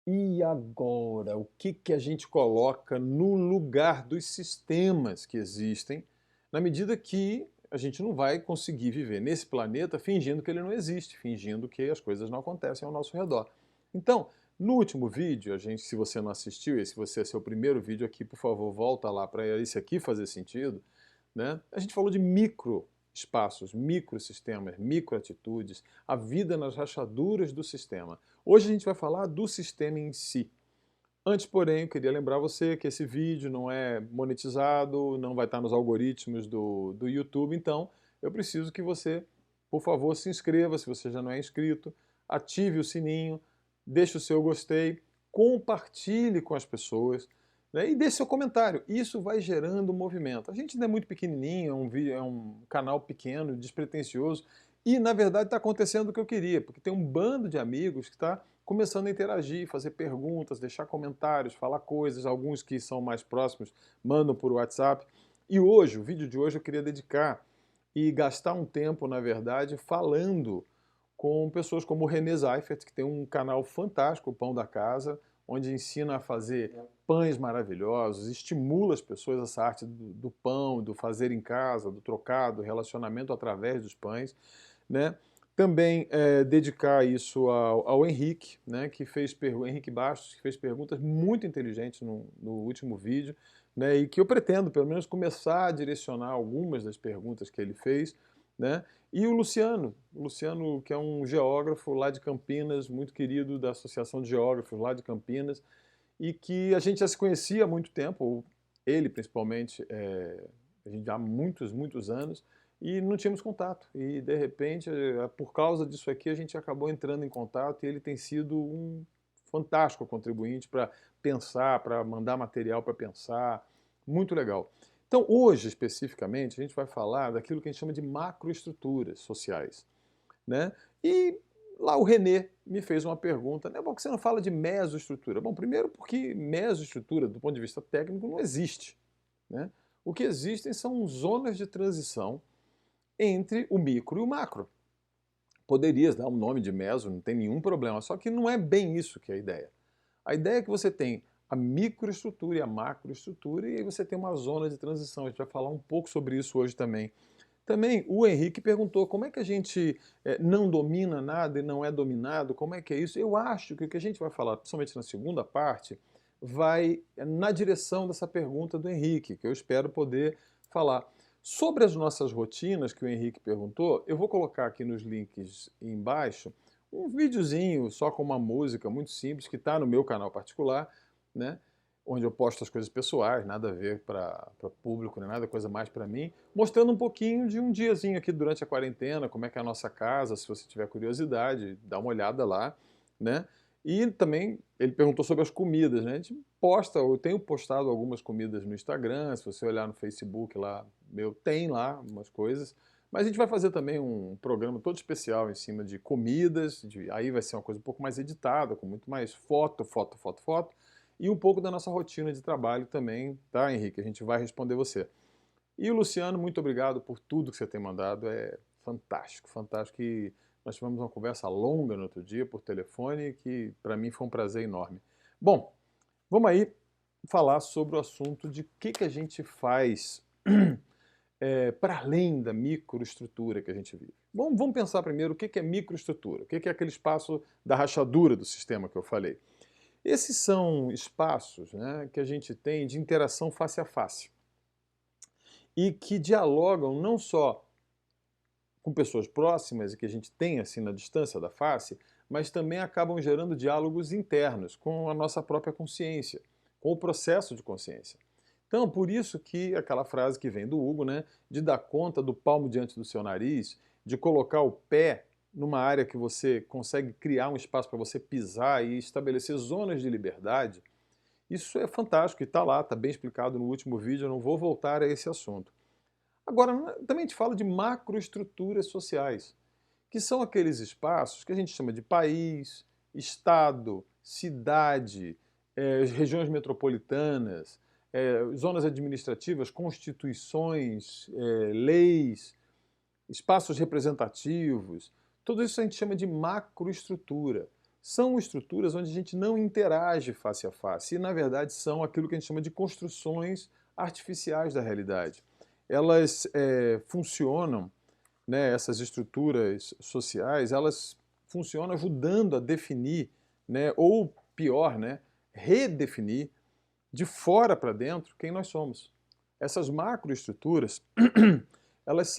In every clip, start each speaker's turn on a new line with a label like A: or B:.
A: E agora, o que que a gente coloca no lugar dos sistemas que existem, na medida que a gente não vai conseguir viver nesse planeta fingindo que ele não existe, fingindo que as coisas não acontecem ao nosso redor. Então, no último vídeo, se você não assistiu, e se você é seu primeiro vídeo aqui, por favor, volta lá para esse aqui fazer sentido, né? A gente falou de micro espaços, microsistemas, microatitudes, a vida nas rachaduras do sistema. Hoje a gente vai falar do sistema em si. Antes, porém, eu queria lembrar você que esse vídeo não é monetizado, não vai estar nos algoritmos do YouTube, então eu preciso que você, por favor, se inscreva se você já não é inscrito, ative o sininho, deixe o seu gostei, compartilhe com as pessoas, né, e deixe seu comentário. Isso vai gerando movimento. A gente ainda é muito pequenininho, é um canal pequeno, despretensioso, e na verdade está acontecendo o que eu queria, porque tem um bando de amigos que está começando a interagir, fazer perguntas, deixar comentários, falar coisas, alguns que são mais próximos mandam por WhatsApp. E hoje, o vídeo de hoje eu queria dedicar e gastar um tempo, na verdade, falando com pessoas como o René Seifert, que tem um canal fantástico, o Pão da Casa, onde ensina a fazer pães maravilhosos, estimula as pessoas essa arte do pão, do fazer em casa, do trocado, do relacionamento através dos pães, né? Também dedicar isso ao Henrique, né, Henrique Bastos, que fez perguntas muito inteligentes no último vídeo, né, e que eu pretendo, pelo menos, começar a direcionar algumas das perguntas que ele fez, né, e o Luciano, que é um geógrafo lá de Campinas, muito querido da Associação de Geógrafos lá de Campinas, e que a gente já se conhecia há muito tempo, ou ele principalmente, a gente já há muitos, muitos anos, e não tínhamos contato. E de repente, por causa disso aqui, a gente acabou entrando em contato e ele tem sido um fantástico contribuinte para pensar, para mandar material para pensar. Muito legal. Então, hoje, especificamente, a gente vai falar daquilo que a gente chama de macroestruturas sociais, né? E lá o René me fez uma pergunta, né? Bom, que você não fala de mesoestrutura. Bom, primeiro porque mesoestrutura, do ponto de vista técnico, não existe, né? O que existem são zonas de transição entre o micro e o macro. Poderias dar um nome de meso, não tem nenhum problema, só que não é bem isso que é a ideia. A ideia é que você tem a microestrutura e a macroestrutura, e aí você tem uma zona de transição. A gente vai falar um pouco sobre isso hoje também. Também o Henrique perguntou como é que a gente não domina nada e não é dominado, como é que é isso? Eu acho que o que a gente vai falar, principalmente na segunda parte, vai na direção dessa pergunta do Henrique, que eu espero poder falar. Sobre as nossas rotinas, que o Henrique perguntou, eu vou colocar aqui nos links embaixo um videozinho só com uma música muito simples que está no meu canal particular, né? Onde eu posto as coisas pessoais, nada a ver para público, nem nada, coisa mais para mim, mostrando um pouquinho de um diazinho aqui durante a quarentena, como é que é a nossa casa, se você tiver curiosidade, dá uma olhada lá, né? E também ele perguntou sobre as comidas, né? A gente posta, eu tenho postado algumas comidas no Instagram, se você olhar no Facebook lá, meu, tem lá umas coisas, mas a gente vai fazer também um programa todo especial em cima de comidas, aí vai ser uma coisa um pouco mais editada, com muito mais foto, e um pouco da nossa rotina de trabalho também, tá, Henrique? A gente vai responder você. E o Luciano, muito obrigado por tudo que você tem mandado, é fantástico, fantástico. E nós tivemos uma conversa longa no outro dia por telefone, que para mim foi um prazer enorme. Bom, vamos aí falar sobre o assunto de o que a gente faz para além da microestrutura que a gente vive. Bom, vamos pensar primeiro o que é microestrutura, o que é aquele espaço da rachadura do sistema que eu falei. Esses são espaços, né, que a gente tem de interação face a face e que dialogam não só com pessoas próximas e que a gente tem assim na distância da face, mas também acabam gerando diálogos internos com a nossa própria consciência, com o processo de consciência. Então, por isso que aquela frase que vem do Hugo, né, de dar conta do palmo diante do seu nariz, de colocar o pé numa área que você consegue criar um espaço para você pisar e estabelecer zonas de liberdade, isso é fantástico e está lá, está bem explicado no último vídeo, eu não vou voltar a esse assunto. Agora, também a gente fala de macroestruturas sociais, que são aqueles espaços que a gente chama de país, estado, cidade, regiões metropolitanas, zonas administrativas, constituições, leis, espaços representativos. Tudo isso a gente chama de macroestrutura. são estruturas onde a gente não interage face a face, e na verdade são aquilo que a gente chama de construções artificiais da realidade. Elas funcionam, né, essas estruturas sociais, elas funcionam ajudando a definir, né, ou pior, né, redefinir de fora para dentro quem nós somos. Essas macroestruturas, elas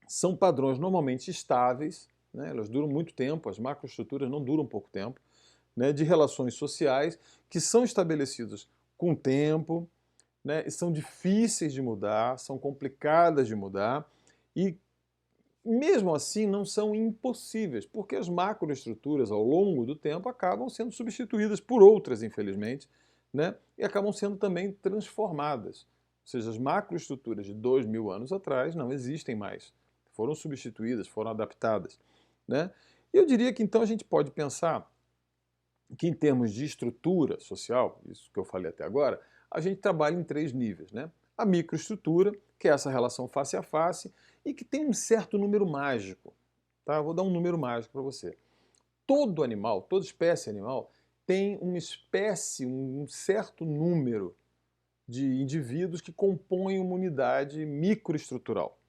A: são padrões normalmente estáveis, né, elas duram muito tempo, as macroestruturas não duram pouco tempo, né, de relações sociais que são estabelecidas com o tempo, né, e são difíceis de mudar, são complicadas de mudar e mesmo assim não são impossíveis, porque as macroestruturas ao longo do tempo acabam sendo substituídas por outras, infelizmente, né, e acabam sendo também transformadas. Ou seja, as macroestruturas de 2000 anos atrás não existem mais, foram substituídas, foram adaptadas, né? E eu diria que então a gente pode pensar que em termos de estrutura social, isso que eu falei até agora, a gente trabalha em 3 níveis, né? A microestrutura, que é essa relação face a face, e que tem um certo número mágico, tá? Eu vou dar um número mágico para você. Todo animal, toda espécie animal, tem uma espécie, um certo número de indivíduos que compõem uma unidade microestrutural.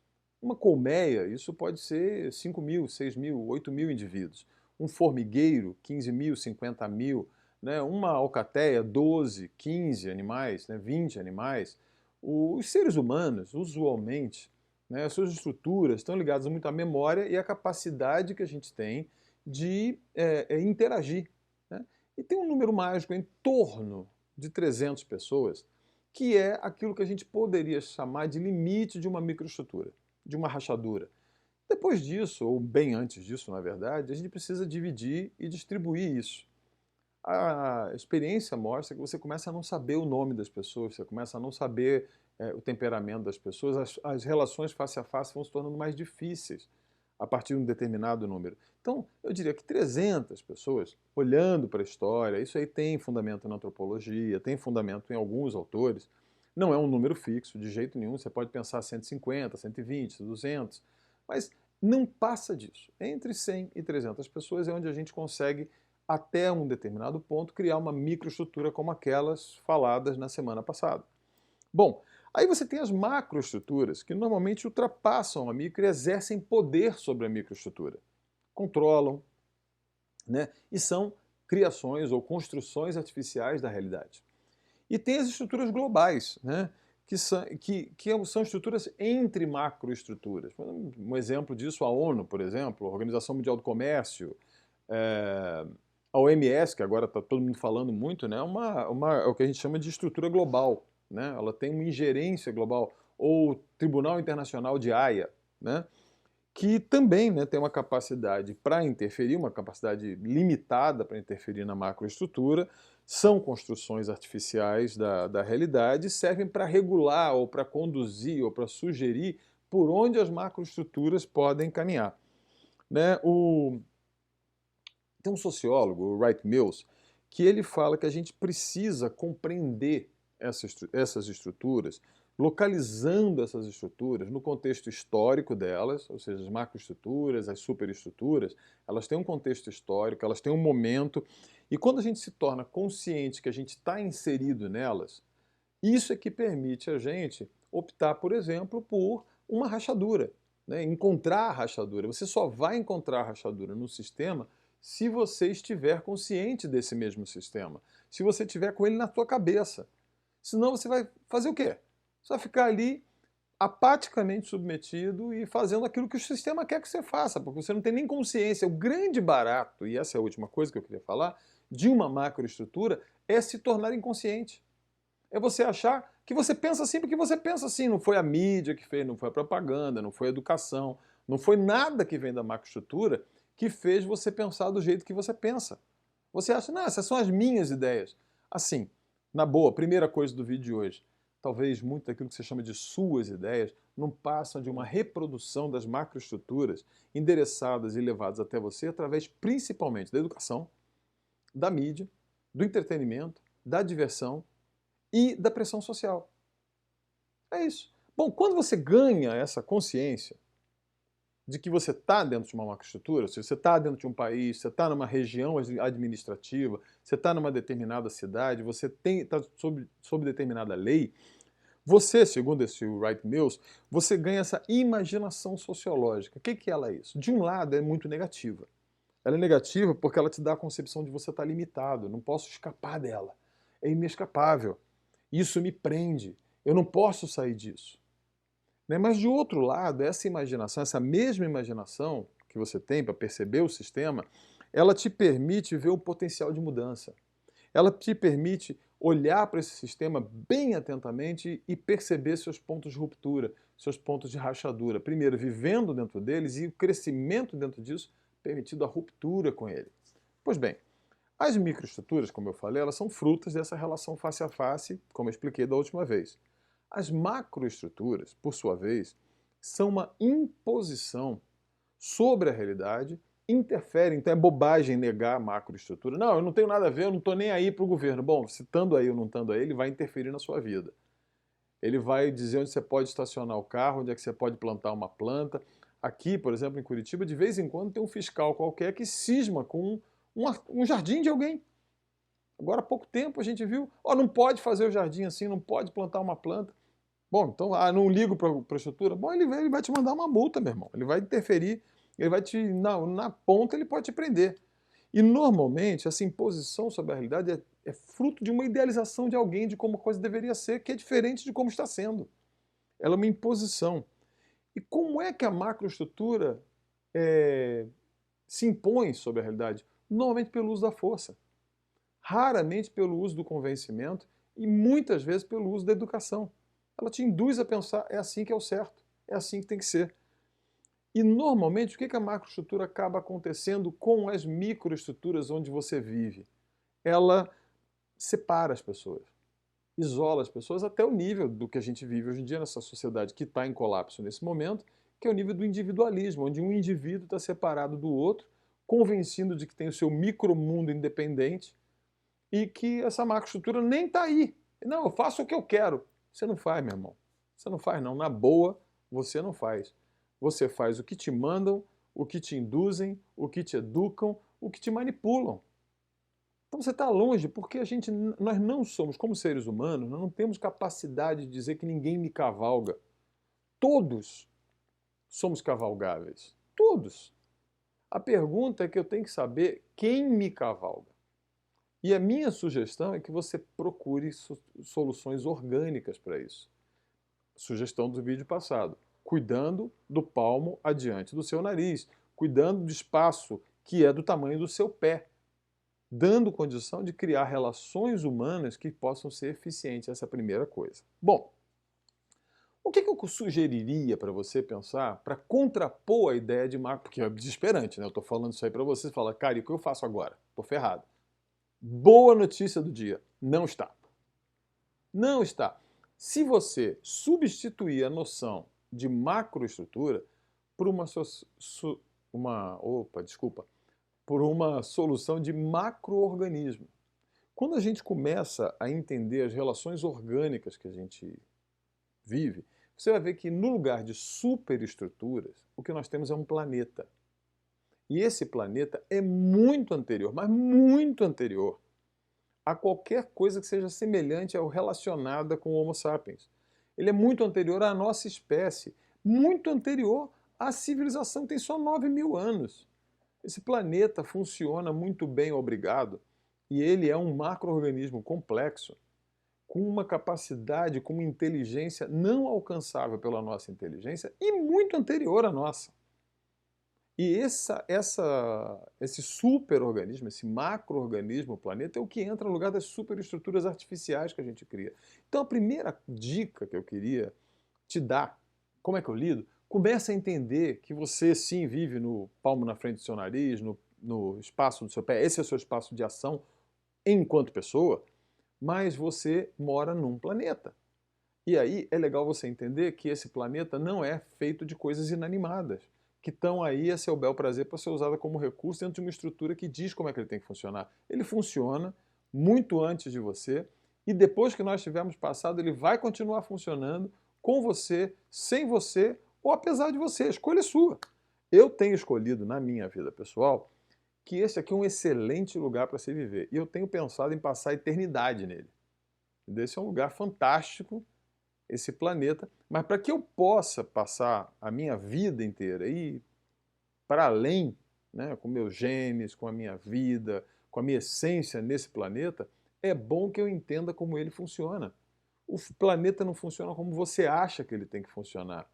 A: Uma colmeia, isso pode ser 5.000, 6.000, 8.000 indivíduos. Um formigueiro, 15.000, 50.000. Né? Uma alcateia, 12, 15 animais, né? 20 animais. Os seres humanos, usualmente, né? As suas estruturas estão ligadas muito à memória e à capacidade que a gente tem de interagir. Né? E tem um número mágico em torno de 300 pessoas, que é aquilo que a gente poderia chamar de limite de uma microestrutura, de uma rachadura. Depois disso, ou bem antes disso, na verdade, a gente precisa dividir e distribuir isso. A experiência mostra que você começa a não saber o nome das pessoas, você começa a não saber o temperamento das pessoas, as relações face a face vão se tornando mais difíceis a partir de um determinado número. Então, eu diria que 300 pessoas, olhando para a história, isso aí tem fundamento na antropologia, tem fundamento em alguns autores, não é um número fixo, de jeito nenhum, você pode pensar 150, 120, 200, mas não passa disso. Entre 100 e 300 pessoas é onde a gente consegue, até um determinado ponto, criar uma microestrutura como aquelas faladas na semana passada. Bom, aí você tem as macroestruturas, que normalmente ultrapassam a micro e exercem poder sobre a microestrutura. Controlam, né, e são criações ou construções artificiais da realidade. E tem as estruturas globais, né, que são estruturas entre macroestruturas. Um exemplo disso, a ONU, por exemplo, a Organização Mundial do Comércio, a OMS, que agora está todo mundo falando muito, né, é o que a gente chama de estrutura global. Né? Ela tem uma ingerência global, ou o Tribunal Internacional de Haia, né? Que também, né, tem uma capacidade para interferir, uma capacidade limitada para interferir na macroestrutura, são construções artificiais da realidade, servem para regular ou para conduzir ou para sugerir por onde as macroestruturas podem caminhar. Né? Tem um sociólogo, o Wright Mills, que ele fala que a gente precisa compreender essas estruturas, localizando essas estruturas no contexto histórico delas, ou seja, as macroestruturas, as superestruturas, elas têm um contexto histórico, elas têm um momento, e quando a gente se torna consciente que a gente está inserido nelas, isso é que permite a gente optar, por exemplo, por uma rachadura, né? Encontrar a rachadura. Você só vai encontrar a rachadura no sistema se você estiver consciente desse mesmo sistema, se você tiver com ele na sua cabeça. Senão você vai fazer o quê? Você vai ficar ali apaticamente submetido e fazendo aquilo que o sistema quer que você faça, porque você não tem nem consciência. O grande barato, e essa é a última coisa que eu queria falar, de uma macroestrutura é se tornar inconsciente. É você achar que você pensa assim porque você pensa assim. Não foi a mídia que fez, não foi a propaganda, não foi a educação, não foi nada que vem da macroestrutura que fez você pensar do jeito que você pensa. Você acha, não, essas são as minhas ideias. Assim, na boa, primeira coisa do vídeo de hoje, talvez muito daquilo que você chama de suas ideias não passam de uma reprodução das macroestruturas endereçadas e levadas até você através principalmente da educação, da mídia, do entretenimento, da diversão e da pressão social. É isso. Bom, quando você ganha essa consciência, de que você está dentro de uma macroestrutura, ou seja, você está dentro de um país, você está numa região administrativa, você está numa determinada cidade, você está sob determinada lei, você, segundo esse Wright Mills, você ganha essa imaginação sociológica. O que ela é isso? De um lado, é muito negativa. Ela é negativa porque ela te dá a concepção de você estar limitado, não posso escapar dela. É inescapável. Isso me prende. Eu não posso sair disso. Mas, de outro lado, essa imaginação, essa mesma imaginação que você tem para perceber o sistema, ela te permite ver o potencial de mudança. Ela te permite olhar para esse sistema bem atentamente e perceber seus pontos de ruptura, seus pontos de rachadura. Primeiro, vivendo dentro deles e o crescimento dentro disso permitido a ruptura com ele. Pois bem, as microestruturas, como eu falei, elas são frutas dessa relação face a face, como eu expliquei da última vez. As macroestruturas, por sua vez, são uma imposição sobre a realidade, interferem, então é bobagem negar a macroestrutura. Não, eu não tenho nada a ver, eu não estou nem aí para o governo. Bom, se estando aí ou não estando aí, ele vai interferir na sua vida. Ele vai dizer onde você pode estacionar o carro, onde é que você pode plantar uma planta. Aqui, por exemplo, em Curitiba, de vez em quando tem um fiscal qualquer que cisma com um jardim de alguém. Agora há pouco tempo a gente viu, não pode fazer o jardim assim, não pode plantar uma planta. Bom, então, não ligo para a estrutura. Bom, ele vai te mandar uma multa, meu irmão. Ele vai interferir, ele vai te, na ponta ele pode te prender. E normalmente essa imposição sobre a realidade é fruto de uma idealização de alguém de como a coisa deveria ser, que é diferente de como está sendo. Ela é uma imposição. E como é que a macroestrutura se impõe sobre a realidade? Normalmente pelo uso da força. Raramente pelo uso do convencimento e muitas vezes pelo uso da educação. Ela te induz a pensar, é assim que é o certo, é assim que tem que ser. E normalmente o que a macroestrutura acaba acontecendo com as microestruturas onde você vive? Ela separa as pessoas, isola as pessoas até o nível do que a gente vive hoje em dia nessa sociedade que está em colapso nesse momento, que é o nível do individualismo, onde um indivíduo está separado do outro, convencido de que tem o seu micromundo independente e que essa macroestrutura nem está aí. Não, eu faço o que eu quero. Você não faz, meu irmão. Você não faz, não. Na boa, você não faz. Você faz o que te mandam, o que te induzem, o que te educam, o que te manipulam. Então você está longe, porque nós não somos, como seres humanos, nós não temos capacidade de dizer que ninguém me cavalga. Todos somos cavalgáveis. Todos. A pergunta é que eu tenho que saber quem me cavalga. E a minha sugestão é que você procure soluções orgânicas para isso. Sugestão do vídeo passado. Cuidando do palmo adiante do seu nariz. Cuidando do espaço que é do tamanho do seu pé. Dando condição de criar relações humanas que possam ser eficientes. Essa é a primeira coisa. Bom, o que eu sugeriria para você pensar para contrapor a ideia de macro? Porque é desesperante, né? Eu estou falando isso aí para você e fala, cara, e o que eu faço agora? Estou ferrado. Boa notícia do dia, não está. Não está. Se você substituir a noção de macroestrutura por por uma solução de macroorganismo. Quando a gente começa a entender as relações orgânicas que a gente vive, você vai ver que no lugar de superestruturas, o que nós temos é um planeta. E esse planeta é muito anterior, mas muito anterior, a qualquer coisa que seja semelhante ou relacionada com o Homo sapiens. Ele é muito anterior à nossa espécie, muito anterior à civilização que tem só 9.000 anos. Esse planeta funciona muito bem, obrigado, e ele é um macro-organismo complexo, com uma capacidade, com uma inteligência não alcançável pela nossa inteligência e muito anterior à nossa. E esse superorganismo, esse macro-organismo, o planeta, é o que entra no lugar das superestruturas artificiais que a gente cria. Então a primeira dica que eu queria te dar, como é que eu lido? Comece a entender que você sim vive no palmo na frente do seu nariz, no espaço do seu pé, esse é o seu espaço de ação enquanto pessoa, mas você mora num planeta. E aí é legal você entender que esse planeta não é feito de coisas inanimadas, que estão aí a seu bel prazer para ser usada como recurso dentro de uma estrutura que diz como é que ele tem que funcionar. Ele funciona muito antes de você e depois que nós tivermos passado, ele vai continuar funcionando com você, sem você ou apesar de você. A escolha é sua. Eu tenho escolhido na minha vida pessoal que esse aqui é um excelente lugar para se viver. E eu tenho pensado em passar a eternidade nele. Esse é um lugar fantástico, esse planeta. Mas para que eu possa passar a minha vida inteira e para além, né, com meus genes, com a minha vida, com a minha essência nesse planeta, é bom que eu entenda como ele funciona. O planeta não funciona como você acha que ele tem que funcionar.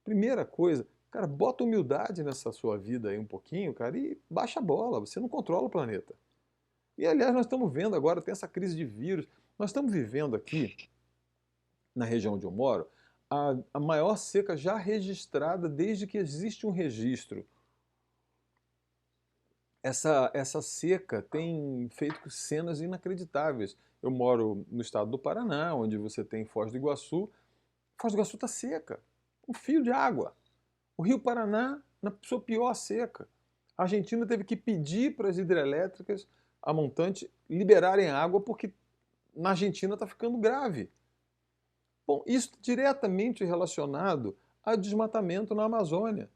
A: Primeira coisa, cara, bota humildade nessa sua vida aí um pouquinho, cara, e baixa a bola. Você não controla o planeta. E, aliás, nós estamos vendo agora, tem essa crise de vírus. Nós estamos vivendo aqui, na região onde eu moro, a maior seca já registrada desde que existe um registro. Essa seca tem feito cenas inacreditáveis. Eu moro no estado do Paraná, onde você tem Foz do Iguaçu. Foz do Iguaçu está seca, um fio de água. O Rio Paraná, na sua pior seca. A Argentina teve que pedir para as hidrelétricas, a montante, liberarem água porque na Argentina está ficando grave. Bom, isso diretamente relacionado ao desmatamento na Amazônia.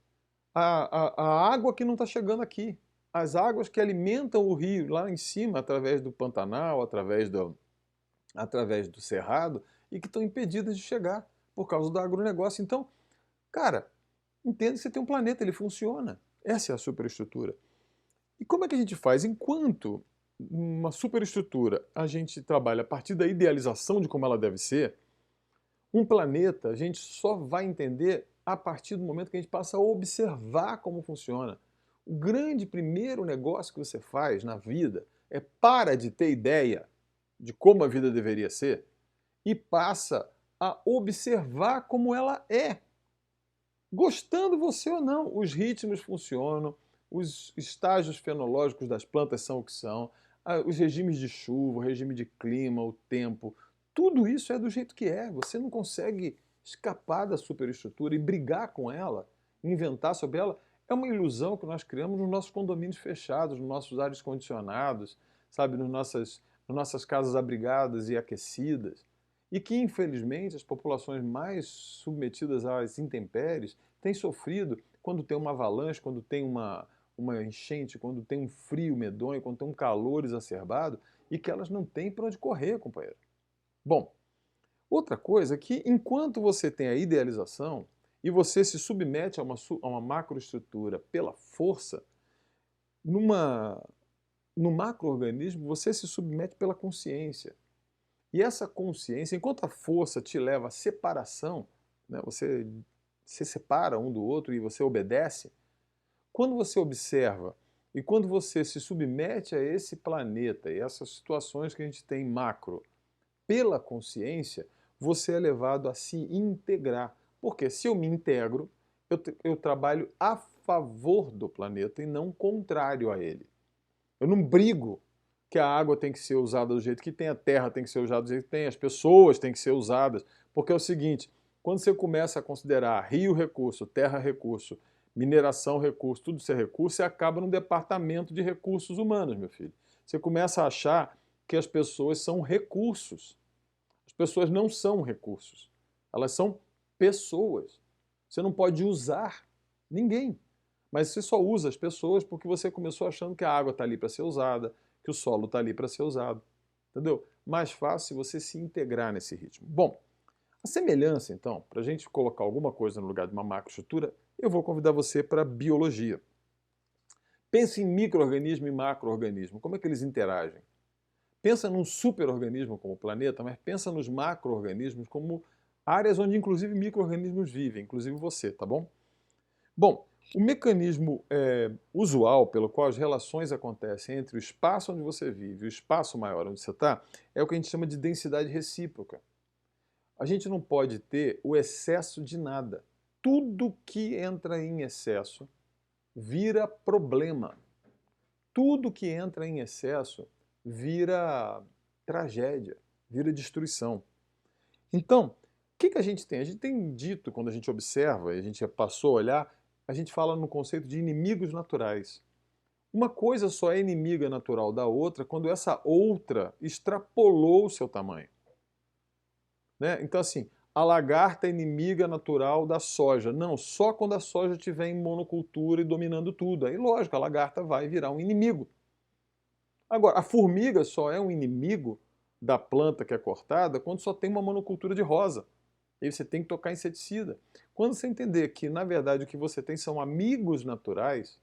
A: A água que não está chegando aqui. As águas que alimentam o rio lá em cima, através do Pantanal, através do Cerrado, e que estão impedidas de chegar por causa do agronegócio. Então, cara, entenda que você tem um planeta, ele funciona. Essa é a superestrutura. E como é que a gente faz? Enquanto uma superestrutura a gente trabalha a partir da idealização de como ela deve ser, um planeta a gente só vai entender a partir do momento que a gente passa a observar como funciona. O grande primeiro negócio que você faz na vida é para de ter ideia de como a vida deveria ser e passa a observar como ela é. Gostando você ou não, os ritmos funcionam, os estágios fenológicos das plantas são o que são, os regimes de chuva, o regime de clima, o tempo, tudo isso é do jeito que é. Você não consegue escapar da superestrutura e brigar com ela, inventar sobre ela. É uma ilusão que nós criamos nos nossos condomínios fechados, nos nossos ares condicionados, sabe, nas nossas casas abrigadas e aquecidas. E que, infelizmente, as populações mais submetidas às intempéries têm sofrido quando tem uma avalanche, quando tem uma enchente, quando tem um frio medonho, quando tem um calor exacerbado, e que elas não têm para onde correr, companheiro. Bom, outra coisa é que enquanto você tem a idealização e você se submete a uma macroestrutura pela força, no macroorganismo você se submete pela consciência. E essa consciência, enquanto a força te leva à separação, né, você se separa um do outro e você obedece, quando você observa e quando você se submete a esse planeta e essas situações que a gente tem macro pela consciência, você é levado a se integrar. Porque se eu me integro, eu trabalho a favor do planeta e não contrário a ele. Eu não brigo que a água tem que ser usada do jeito que tem, a terra tem que ser usada do jeito que tem, as pessoas têm que ser usadas, porque é o seguinte, quando você começa a considerar rio recurso, terra recurso, mineração recurso, tudo isso é recurso, você acaba no departamento de recursos humanos, meu filho. Você começa a achar que as pessoas são recursos. As pessoas não são recursos, elas são pessoas. Você não pode usar ninguém, mas você só usa as pessoas porque você começou achando que a água está ali para ser usada, que o solo está ali para ser usado. Entendeu? Mais fácil você se integrar nesse ritmo. Bom, a semelhança, então, para a gente colocar alguma coisa no lugar de uma macroestrutura, eu vou convidar você para a biologia. Pense em micro-organismo e macro-organismo. Como é que eles interagem? Pensa num superorganismo como o planeta, mas pensa nos macro-organismos como áreas onde inclusive micro-organismos vivem, inclusive você, tá bom? Bom, o mecanismo usual pelo qual as relações acontecem entre o espaço onde você vive e o espaço maior onde você está é o que a gente chama de densidade recíproca. A gente não pode ter o excesso de nada. Tudo que entra em excesso vira problema. Tudo que entra em excesso vira tragédia, vira destruição. Então, o que a gente tem? A gente tem dito, quando a gente observa, e a gente passou a olhar, a gente fala no conceito de inimigos naturais. Uma coisa só é inimiga natural da outra quando essa outra extrapolou o seu tamanho. Né? Então, assim, a lagarta é inimiga natural da soja. Não, só quando a soja estiver em monocultura e dominando tudo. Aí, lógico, a lagarta vai virar um inimigo. Agora, a formiga só é um inimigo da planta que é cortada quando só tem uma monocultura de rosa. Aí você tem que tocar inseticida. Quando você entender que, na verdade, o que você tem são amigos naturais,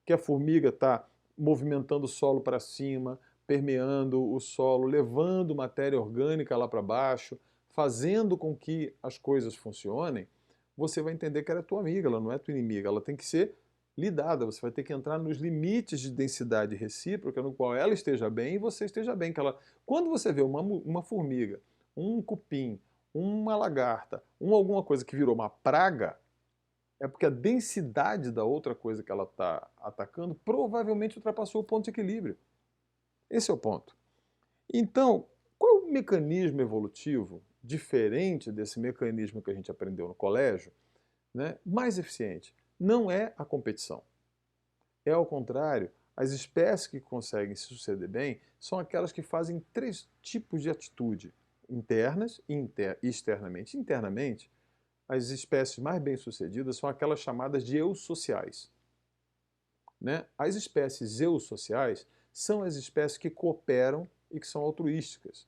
A: que a formiga está movimentando o solo para cima, permeando o solo, levando matéria orgânica lá para baixo, fazendo com que as coisas funcionem, você vai entender que ela é tua amiga, ela não é tua inimiga, ela tem que ser lidada, você vai ter que entrar nos limites de densidade recíproca no qual ela esteja bem e você esteja bem. Quando você vê uma formiga, um cupim, uma lagarta, alguma coisa que virou uma praga, é porque a densidade da outra coisa que ela está atacando provavelmente ultrapassou o ponto de equilíbrio. Esse é o ponto. Então, qual é o mecanismo evolutivo diferente desse mecanismo que a gente aprendeu no colégio, né, mais eficiente? Não é a competição. É ao contrário, as espécies que conseguem se suceder bem são aquelas que fazem 3 tipos de atitude: internas e externamente. Internamente, as espécies mais bem-sucedidas são aquelas chamadas de eusociais. Né? As espécies eusociais são as espécies que cooperam e que são altruísticas.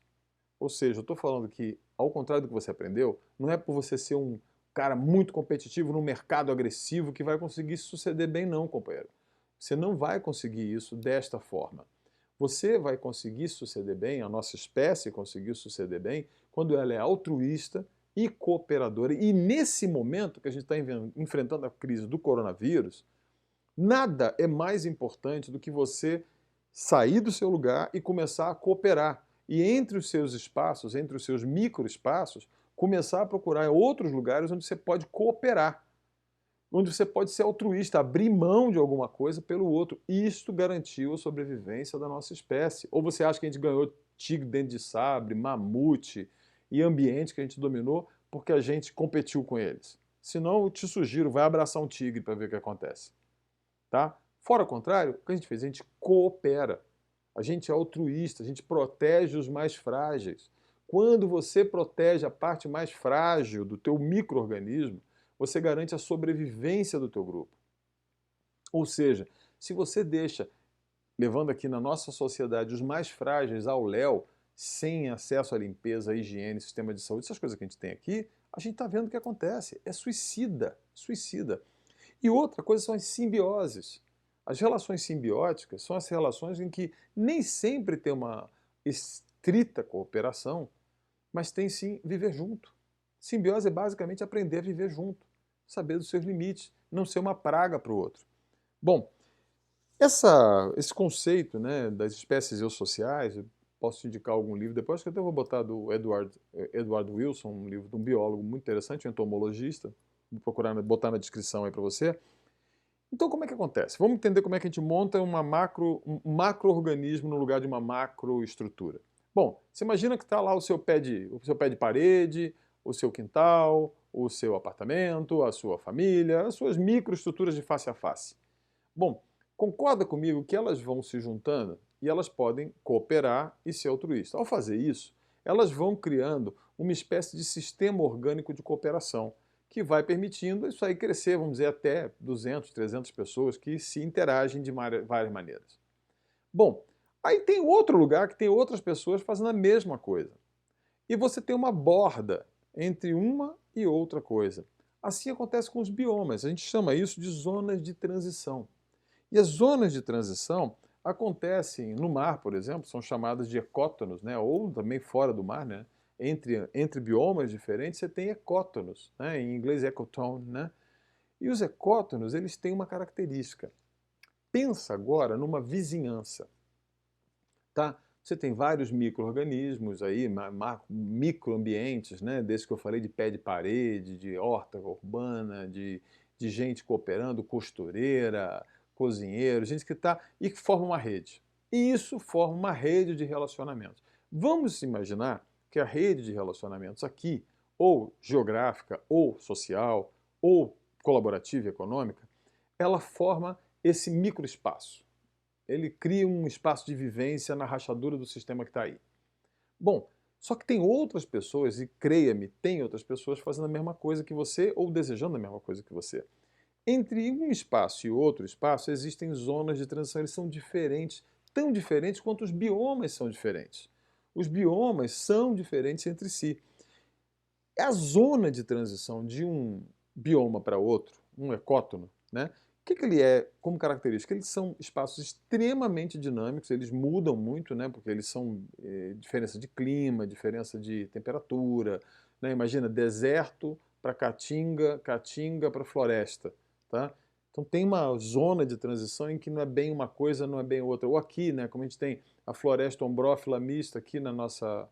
A: Ou seja, eu estou falando que, ao contrário do que você aprendeu, não é por você ser um cara muito competitivo no mercado agressivo que vai conseguir se suceder bem, não, companheiro. Você não vai conseguir isso desta forma. Você vai conseguir suceder bem, a nossa espécie conseguir suceder bem, quando ela é altruísta e cooperadora. E nesse momento que a gente está enfrentando a crise do coronavírus, nada é mais importante do que você sair do seu lugar e começar a cooperar. E entre os seus espaços, entre os seus microespaços, começar a procurar outros lugares onde você pode cooperar, onde você pode ser altruísta, abrir mão de alguma coisa pelo outro. Isto garantiu a sobrevivência da nossa espécie. Ou você acha que a gente ganhou tigre, dente de sabre, mamute e ambiente que a gente dominou porque a gente competiu com eles? Se não, eu te sugiro, vai abraçar um tigre para ver o que acontece. Tá? Fora o contrário, o que a gente fez? A gente coopera. A gente é altruísta, a gente protege os mais frágeis. Quando você protege a parte mais frágil do teu micro-organismo, você garante a sobrevivência do teu grupo. Ou seja, se você deixa, levando aqui na nossa sociedade, os mais frágeis ao léu, sem acesso à limpeza, à higiene, sistema de saúde, essas coisas que a gente tem aqui, a gente está vendo o que acontece. É suicida, suicida. E outra coisa são as simbioses. As relações simbióticas são as relações em que nem sempre tem uma estrita cooperação, mas tem sim viver junto. Simbiose é basicamente aprender a viver junto, saber dos seus limites, não ser uma praga para o outro. Bom, esse conceito, né, das espécies eusociais, eu posso te indicar algum livro depois, que eu até vou botar do Edward Wilson, um livro de um biólogo muito interessante, um entomologista, vou procurar botar na descrição aí para você. Então, como é que acontece? Vamos entender como é que a gente monta um macro-organismo no lugar de uma macroestrutura. Bom, você imagina que está lá o seu pé de parede, o seu quintal, o seu apartamento, a sua família, as suas microestruturas de face a face. Bom, concorda comigo que elas vão se juntando e elas podem cooperar e ser altruístas. Ao fazer isso, elas vão criando uma espécie de sistema orgânico de cooperação, que vai permitindo isso aí crescer, vamos dizer, até 200, 300 pessoas que se interagem de várias maneiras. Bom, aí tem outro lugar que tem outras pessoas fazendo a mesma coisa. E você tem uma borda entre uma e outra coisa. Assim acontece com os biomas. A gente chama isso de zonas de transição. E as zonas de transição acontecem no mar, por exemplo, são chamadas de ecótonos, né? Ou também fora do mar, né? Entre biomas diferentes você tem ecótonos, né? Em inglês ecotone, né? E os ecótonos, eles têm uma característica. Pensa agora numa vizinhança, tá? Você tem vários micro-organismos aí, microambientes, né? Desse que eu falei, de pé de parede, de horta urbana, de gente cooperando, costureira, cozinheiro, gente que está e que forma uma rede. E isso forma uma rede de relacionamentos. Vamos imaginar que a rede de relacionamentos aqui, ou geográfica, ou social, ou colaborativa e econômica, ela forma esse microespaço. Ele cria um espaço de vivência na rachadura do sistema que está aí. Bom, Só que tem outras pessoas, e creia-me, tem outras pessoas fazendo a mesma coisa que você ou desejando a mesma coisa que você. Entre um espaço e outro espaço existem zonas de transição, eles são diferentes, tão diferentes quanto os biomas são diferentes. Os biomas são diferentes entre si. A zona de transição de um bioma para outro, um ecótono, né? O que ele é como característica? Eles são espaços extremamente dinâmicos, eles mudam muito, né? Porque eles são diferença de clima, diferença de temperatura, né? Imagina, deserto para caatinga, caatinga para floresta, tá? Então tem uma zona de transição em que não é bem uma coisa, não é bem outra. Ou aqui, né? Como a gente tem a floresta ombrófila mista aqui na nossa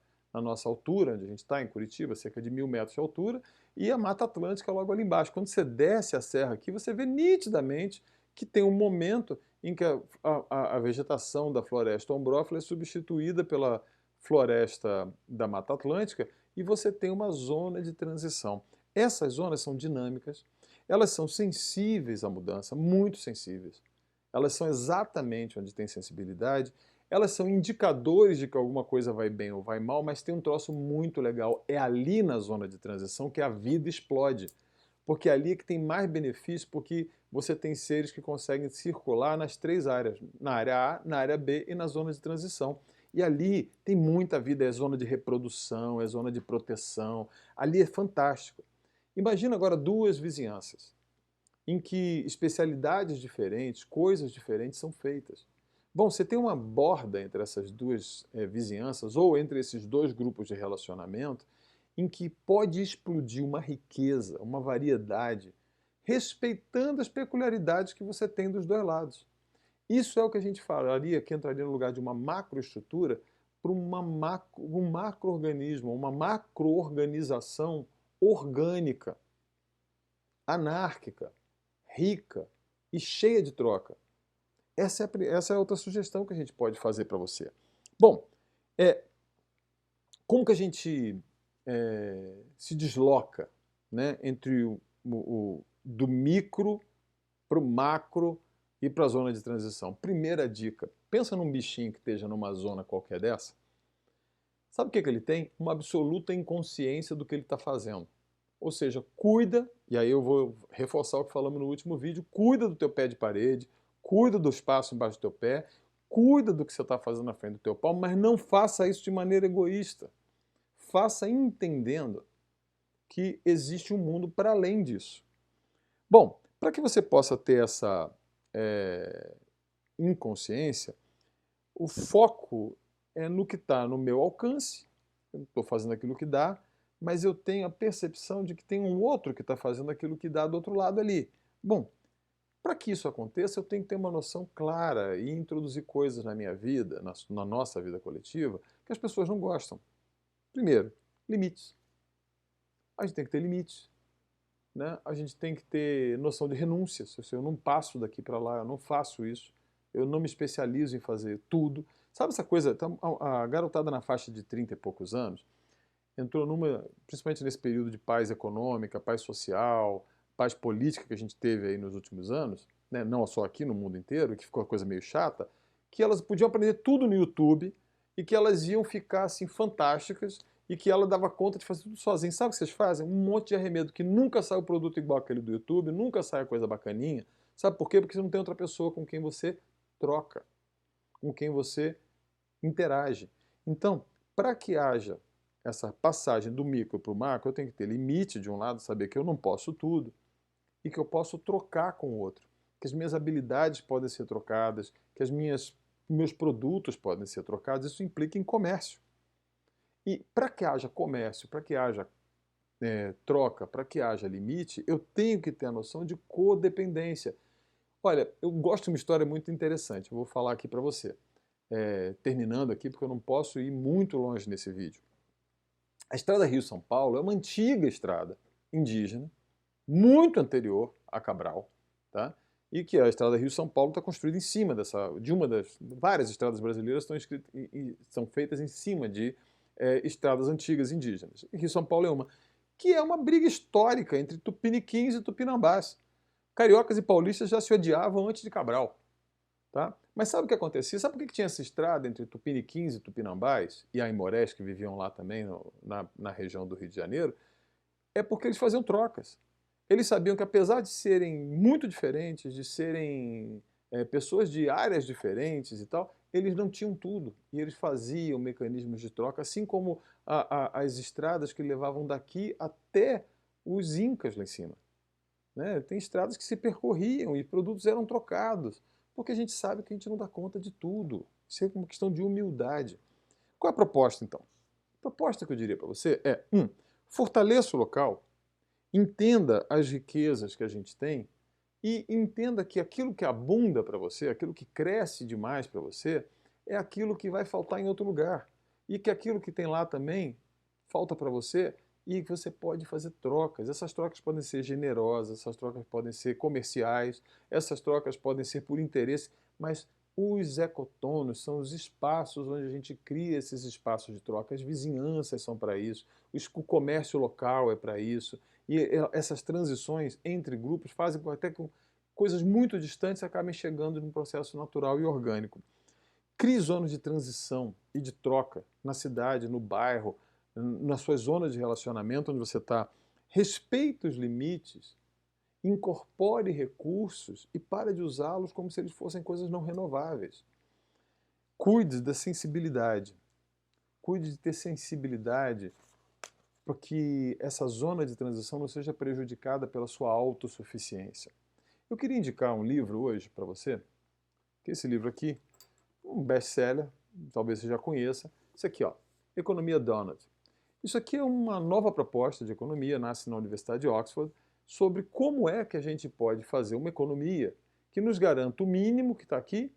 A: altura, onde a gente está, em Curitiba, cerca de 1.000 metros de altura, e a Mata Atlântica logo ali embaixo. Quando você desce a serra aqui, você vê nitidamente que tem um momento em que a vegetação da floresta ombrófila é substituída pela floresta da Mata Atlântica e você tem uma zona de transição. Essas zonas são dinâmicas, elas são sensíveis à mudança, muito sensíveis. Elas são exatamente onde tem sensibilidade. Elas são indicadores de que alguma coisa vai bem ou vai mal, mas tem um troço muito legal. É ali na zona de transição que a vida explode. Porque é ali que tem mais benefício, porque você tem seres que conseguem circular nas três áreas, na área A, na área B e na zona de transição. E ali tem muita vida, é zona de reprodução, é zona de proteção. Ali é fantástico. Imagina agora duas vizinhanças, em que especialidades diferentes, coisas diferentes são feitas. Bom, você tem uma borda entre essas duas vizinhanças, ou entre esses dois grupos de relacionamento, em que pode explodir uma riqueza, uma variedade, respeitando as peculiaridades que você tem dos dois lados. Isso é o que a gente falaria, que entraria no lugar de uma macroestrutura, para um macro-organismo, uma macro-organização orgânica, anárquica, rica e cheia de troca. Essa é outra sugestão que a gente pode fazer para você. Bom, como que a gente se desloca, né, entre do micro para o macro e para a zona de transição? Primeira dica, pensa num bichinho que esteja numa zona qualquer dessa. Sabe o que ele tem? Uma absoluta inconsciência do que ele está fazendo. Ou seja, cuida, e aí eu vou reforçar o que falamos no último vídeo, cuida do teu pé de parede, cuida do espaço embaixo do teu pé, cuida do que você está fazendo na frente do teu palmo, mas não faça isso de maneira egoísta. Faça entendendo que existe um mundo para além disso. Bom, para que você possa ter essa inconsciência, o foco é no que está no meu alcance, eu estou fazendo aquilo que dá, mas eu tenho a percepção de que tem um outro que está fazendo aquilo que dá do outro lado ali. Bom, para que isso aconteça, eu tenho que ter uma noção clara e introduzir coisas na minha vida, na nossa vida coletiva, que as pessoas não gostam. Primeiro, limites. A gente tem que ter limites. Né? A gente tem que ter noção de renúncia. Se eu não passo daqui para lá, eu não faço isso, eu não me especializo em fazer tudo. Sabe essa coisa, a garotada na faixa de 30 e poucos anos, entrou principalmente nesse período de paz econômica, paz social, paz política que a gente teve aí nos últimos anos, né? Não só aqui, no mundo inteiro, que ficou uma coisa meio chata, que elas podiam aprender tudo no YouTube e que elas iam ficar assim fantásticas e que ela dava conta de fazer tudo sozinha. Sabe o que vocês fazem? Um monte de arremedo, que nunca sai o produto igual aquele do YouTube, nunca sai a coisa bacaninha. Sabe por quê? Porque você não tem outra pessoa com quem você troca, com quem você interage. Então, para que haja essa passagem do micro para o macro, eu tenho que ter limite de um lado, saber que eu não posso tudo e que eu posso trocar com o outro, que as minhas habilidades podem ser trocadas, que meus produtos podem ser trocados. Isso implica em comércio. E para que haja comércio, para que haja troca, para que haja limite, eu tenho que ter a noção de codependência. Olha, eu gosto de uma história muito interessante, eu vou falar aqui para você. Terminando aqui, porque eu não posso ir muito longe nesse vídeo. A estrada Rio-São Paulo é uma antiga estrada indígena, muito anterior a Cabral, tá? E que a estrada Rio-São Paulo está construída em cima de uma das várias estradas brasileiras são feitas em cima de estradas antigas indígenas. E Rio-São Paulo é uma, que é uma briga histórica entre tupiniquins e tupinambás. Cariocas e paulistas já se odiavam antes de Cabral, tá? Mas sabe o que acontecia? Sabe por que tinha essa estrada entre Tupiniquins e Tupinambás, e Aimorés, que viviam lá também, na região do Rio de Janeiro? É porque eles faziam trocas. Eles sabiam que, apesar de serem muito diferentes, de serem pessoas de áreas diferentes e tal, eles não tinham tudo. E eles faziam mecanismos de troca, assim como as estradas que levavam daqui até os Incas lá em cima. Né? Tem estradas que se percorriam e produtos eram trocados, porque a gente sabe que a gente não dá conta de tudo. Isso é uma questão de humildade. Qual é a proposta, então? A proposta que eu diria para você é, fortaleça o local, entenda as riquezas que a gente tem e entenda que aquilo que abunda para você, aquilo que cresce demais para você, é aquilo que vai faltar em outro lugar. E que aquilo que tem lá também falta para você e que você pode fazer trocas. Essas trocas podem ser generosas, essas trocas podem ser comerciais, essas trocas podem ser por interesse, mas os ecotonos são os espaços onde a gente cria esses espaços de troca. As vizinhanças são para isso, o comércio local é para isso. E essas transições entre grupos fazem até que coisas muito distantes acabem chegando num processo natural e orgânico. Crie zonas de transição e de troca na cidade, no bairro, na sua zona de relacionamento onde você está. Respeite os limites, incorpore recursos e pare de usá-los como se eles fossem coisas não renováveis. Cuide da sensibilidade. Cuide de ter sensibilidade para que essa zona de transição não seja prejudicada pela sua autossuficiência. Eu queria indicar um livro hoje para você, que esse livro aqui, um best-seller, talvez você já conheça, esse aqui, ó, Economia Donut. Isso aqui é uma nova proposta de economia, nasce na Universidade de Oxford, sobre como é que a gente pode fazer uma economia que nos garanta o mínimo que está aqui,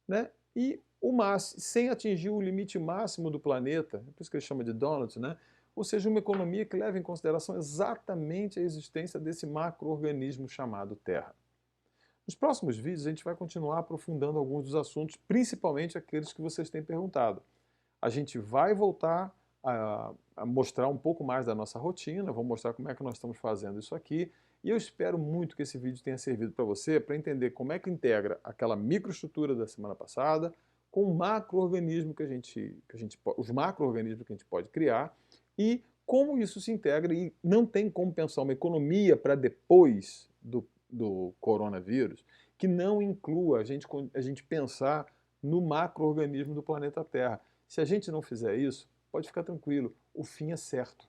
A: né, e o máximo, sem atingir o limite máximo do planeta, é por isso que ele chama de donut, né? Ou seja, uma economia que leva em consideração exatamente a existência desse macro-organismo chamado Terra. Nos próximos vídeos a gente vai continuar aprofundando alguns dos assuntos, principalmente aqueles que vocês têm perguntado. A gente vai voltar a mostrar um pouco mais da nossa rotina, vou mostrar como é que nós estamos fazendo isso aqui, e eu espero muito que esse vídeo tenha servido para você, para entender como é que integra aquela microestrutura da semana passada com o macro-organismo os macro-organismos que a gente pode criar e como isso se integra, e não tem como pensar uma economia para depois do coronavírus que não inclua a gente pensar no macro-organismo do planeta Terra. Se a gente não fizer isso, pode ficar tranquilo, o fim é certo.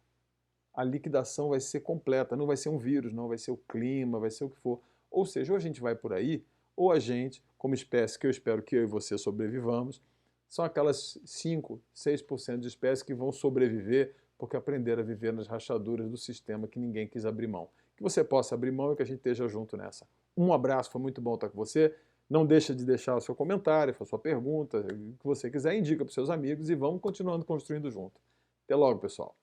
A: A liquidação vai ser completa, não vai ser um vírus, não vai ser o clima, vai ser o que for. Ou seja, ou a gente vai por aí, ou a gente, como espécie, que eu espero que eu e você sobrevivamos, são aquelas 5, 6% de espécies que vão sobreviver porque aprenderam a viver nas rachaduras do sistema que ninguém quis abrir mão. Que você possa abrir mão e que a gente esteja junto nessa. Um abraço, foi muito bom estar com você. Não deixa de deixar o seu comentário, a sua pergunta, o que você quiser, indica para os seus amigos e vamos continuando construindo junto. Até logo, pessoal.